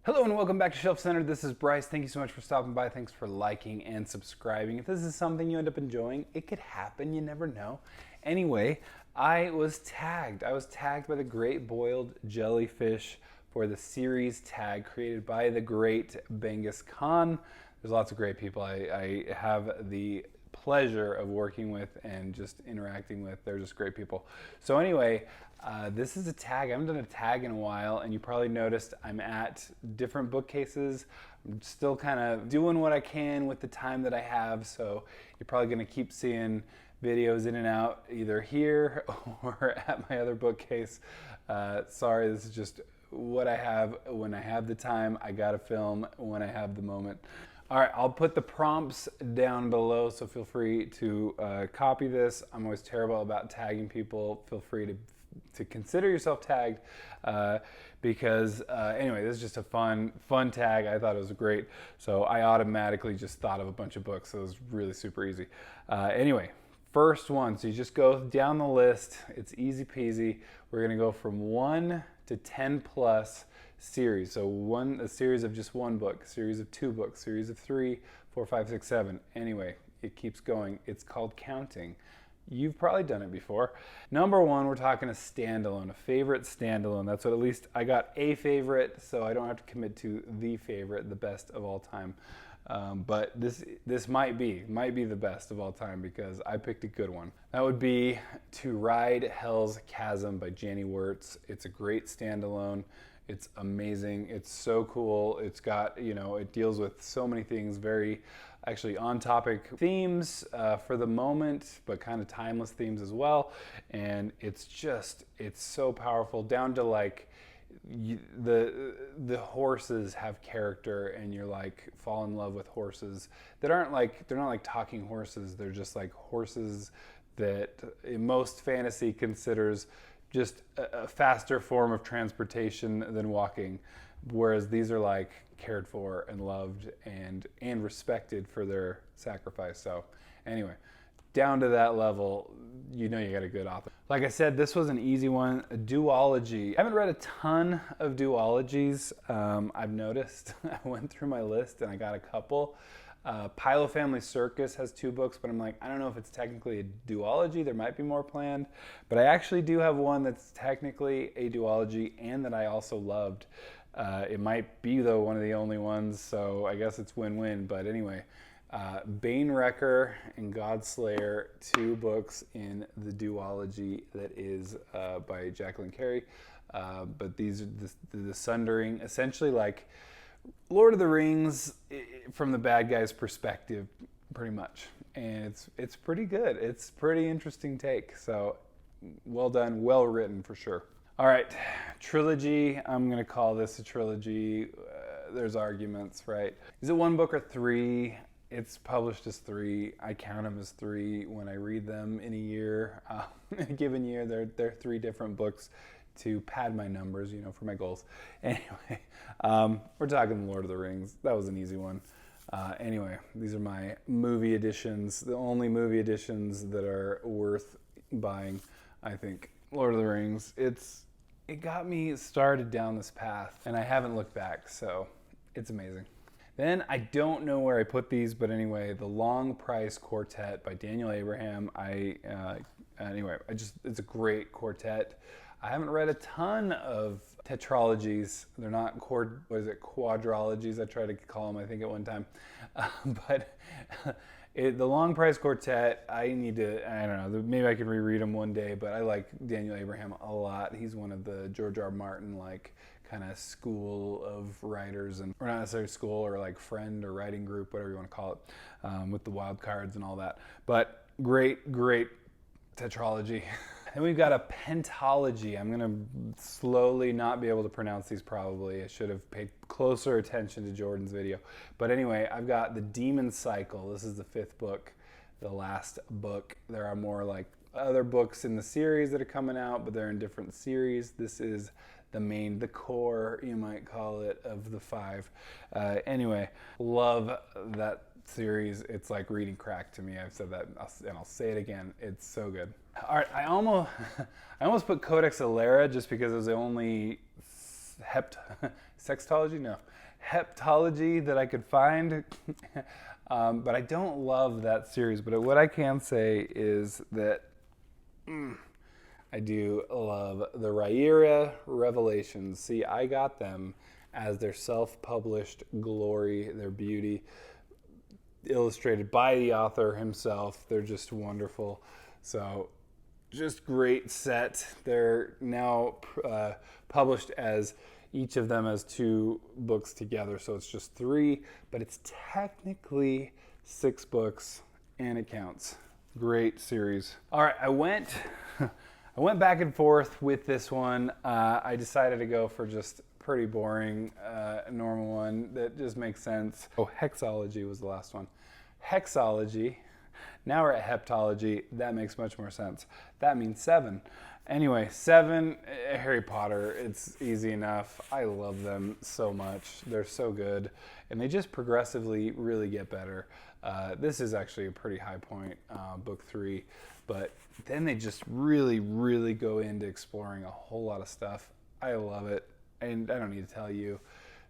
Hello and welcome back to Shelf Center. This is Bryce. Thank you so much for stopping by. Thanks for liking and subscribing. If this is something you end up enjoying, it could happen. You never know. Anyway, I was tagged. I was tagged by the Great Boiled Jellyfish for the series tag created by the great Genghis Khan. There's lots of great people I have the pleasure of working with and just interacting with. They're just great people. So anyway, this is a tag. I haven't done a tag in a while, and you probably noticed I'm at different bookcases. I'm still kind of doing what I can with the time that I have, so you're probably going to keep seeing videos in and out either here or at my other bookcase. Sorry, this is just what I have when I have the time. I gotta film when I have the moment. All right, I'll put the prompts down below, so feel free to copy this. I'm always terrible about tagging people. Feel free to consider yourself tagged because anyway, this is just a fun tag. I thought it was great, so I automatically just thought of a bunch of books, so it was really super easy. Anyway, first one, so you just go down the list. It's easy peasy. We're gonna go from 1 to 10 plus series. So a series of just one book, a series of two books, series of 3, 4, 5, 6, 7. Anyway, it keeps going. It's called counting. You've probably done it before. Number 1, we're talking a standalone, a favorite standalone. That's what, at least I got a favorite, so I don't have to commit to the favorite, the best of all time. But this might be the best of all time because I picked a good one. That would be To Ride Hell's Chasm by Janny Wurts. It's a great standalone. It's amazing. It's so cool. It's got, it deals with so many things, very actually on topic themes for the moment, but kind of timeless themes as well. And it's so powerful, down to like, the horses have character, and you're like fall in love with horses that they're not like talking horses. They're just like horses that in most fantasy considers just a faster form of transportation than walking, whereas these are like cared for and loved and respected for their sacrifice. So anyway, down to that level, you got a good author. Like I said, this was an easy one. A duology. I haven't read a ton of duologies. I've noticed. I went through my list and I got a couple. Pilo Family Circus has 2 books, but I'm like, I don't know if it's technically a duology. There might be more planned. But I actually do have one that's technically a duology and that I also loved. It might be, though, one of the only ones, so I guess it's win-win. But anyway, Banewrecker and Godslayer, 2 books in the duology that is by Jacqueline Carey. But these are the Sundering, essentially like Lord of the Rings from the bad guy's perspective, pretty much. And it's pretty good. It's pretty interesting take. So well done, well written for sure. All right, trilogy. I'm gonna call this a trilogy. There's arguments, right? Is it 1 book or 3? It's published as 3. I count them as 3 when I read them in a year. In a given year, they're 3 different books to pad my numbers, for my goals. Anyway, we're talking Lord of the Rings. That was an easy one. Anyway, these are my movie editions, the only movie editions that are worth buying, I think. Lord of the Rings, it got me started down this path, and I haven't looked back, so it's amazing. Then I don't know where I put these, but anyway, The Long Price Quartet by Daniel Abraham. It's a great quartet. I haven't read a ton of tetralogies. They're not quadrologies. I tried to call them, I think, at one time. But The Long Price Quartet, I don't know, maybe I can reread them one day, but I like Daniel Abraham a lot. He's one of the George R. Martin, kind of school of writers, or not necessarily school, or like friend or writing group, whatever you want to call it, with the wild cards and all that. But great tetralogy. And we've got a pentalogy. I'm gonna slowly not be able to pronounce these probably. I should have paid closer attention to Jordan's video. But anyway, I've got the Demon Cycle. This is the 5th book, the last book. There are more like other books in the series that are coming out, but they're in different series. This is the core, you might call it, of the 5. Anyway, love that series. It's like reading crack to me. I've said that, and I'll say it again. It's so good. All right, I almost put Codex Alera just because it was the only sextology? No. Heptology that I could find. But I don't love that series. But what I can say is that I do love the Raira Revelations. See, I got them as their self-published glory, their beauty, illustrated by the author himself. They're just wonderful. So just great set. They're now published as each of them as 2 books together. So it's just 3, but it's technically 6 books and it counts. Great series. All right, I went back and forth with this one. I decided to go for just pretty boring, normal one that just makes sense. Oh, hexology was the last one. Hexology. Now we're at heptology. That makes much more sense. That means 7. Anyway, 7, Harry Potter. It's easy enough. I love them so much. They're so good. And they just progressively really get better. This is actually a pretty high point, book 3. But then they just really, really go into exploring a whole lot of stuff. I love it. And I don't need to tell you.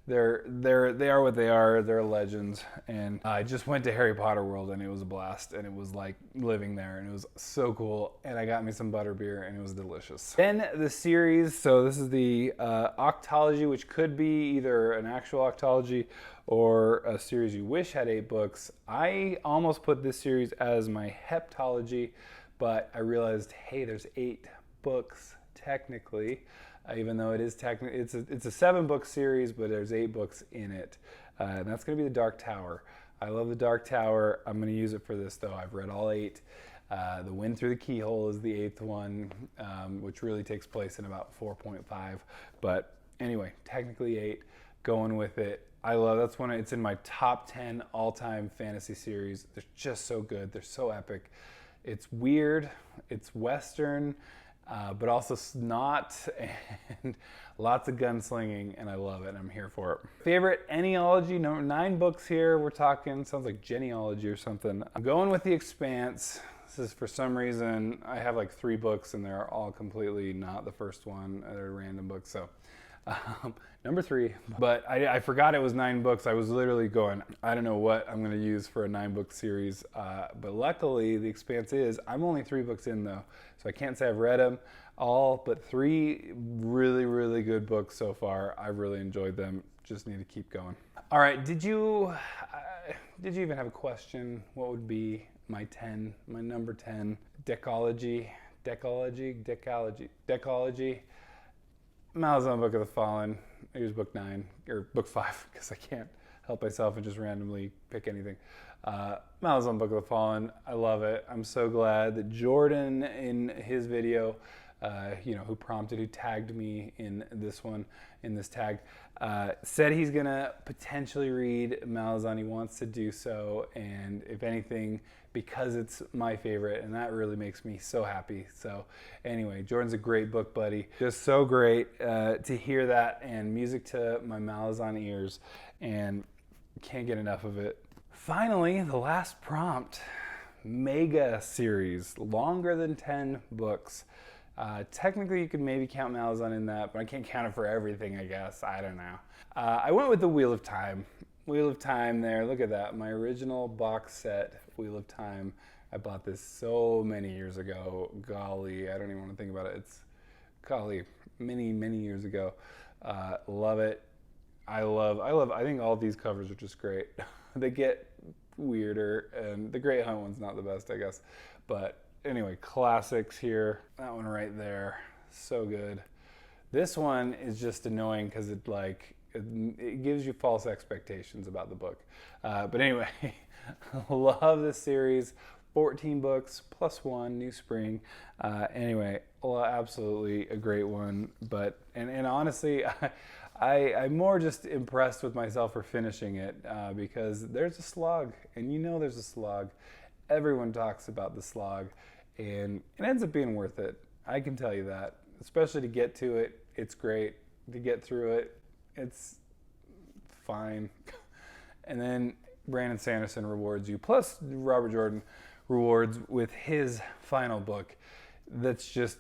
They are what they are. They're legends. And I just went to Harry Potter World and it was a blast. And it was like living there and it was so cool. And I got me some butterbeer and it was delicious. Then the series, so this is the octology, which could be either an actual octology or a series you wish had 8 books. I almost put this series as my heptology, but I realized, hey, there's 8 books technically. Even though it is technically, it's a 7-book series, but there's 8 books in it. And that's going to be The Dark Tower. I love The Dark Tower. I'm going to use it for this, though. I've read all 8. The Wind Through the Keyhole is the 8th one, which really takes place in about 4.5. But anyway, technically 8. Going with it. I love, that's when it's in my top 10 all-time fantasy series. They're just so good. They're so epic. It's weird. It's Western. But also not, and lots of gunslinging, and I love it. I'm here for it. Favorite Anyology, 9 books here. We're talking, sounds like genealogy or something. I'm going with The Expanse. This is, for some reason, I have like 3 books, and they're all completely not the first one. They're random books, so. Number 3, but I forgot it was 9 books. I was literally going, I don't know what I'm going to use for a 9-book series, but luckily The Expanse is, I'm only 3 books in though, so I can't say I've read them all, but 3 really, really good books so far. I've really enjoyed them. Just need to keep going. All right, did you even have a question? What would be my number 10? Decology. Malazan Book of the Fallen. Here's book 9, or book 5, because I can't help myself and just randomly pick anything. Malazan Book of the Fallen, I love it. I'm so glad that Jordan, in his video, who tagged me in this one, in this tag, said he's gonna potentially read Malazan. He wants to do so, and if anything, because it's my favorite, and that really makes me so happy. So anyway, Jordan's a great book buddy. Just so great to hear that, and music to my Malazan ears, and can't get enough of it. Finally, the last prompt, Megaseries, longer than 10 books. Technically, you could maybe count Malazan in that, but I can't count it for everything, I guess. I don't know. I went with the Wheel of Time. Wheel of Time there, look at that. My original box set, Wheel of Time. I bought this so many years ago. Golly, I don't even want to think about it. It's, golly, many, many years ago. Love it. I think all of these covers are just great. They get weirder, and the Great Hunt one's not the best, I guess. But anyway, classics here. That one right there, so good. This one is just annoying because it gives you false expectations about the book. But anyway, love this series. 14 books plus 1, New Spring. Anyway, absolutely a great one. But and honestly, I'm more just impressed with myself for finishing it because there's a slog, and there's a slog. Everyone talks about the slog, and it ends up being worth it. I can tell you that. Especially to get to it, it's great. To get through it, it's fine. And then Brandon Sanderson rewards you, plus Robert Jordan rewards with his final book that's just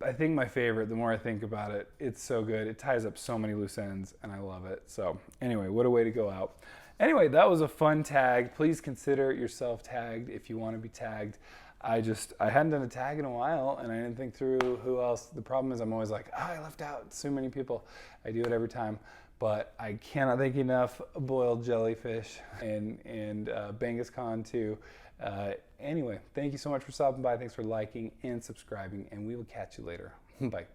I think my favorite, the more I think about it, it's so good. It ties up so many loose ends and I love it. So anyway, what a way to go out. Anyway, that was a fun tag. Please consider yourself tagged if you want to be tagged. I hadn't done a tag in a while and I didn't think through who else. The problem is I'm always like, I left out so many people. I do it every time, but I cannot thank you enough. Boiled jellyfish and Kangaskhan too. Anyway, thank you so much for stopping by. Thanks for liking and subscribing, and we will catch you later. Bye.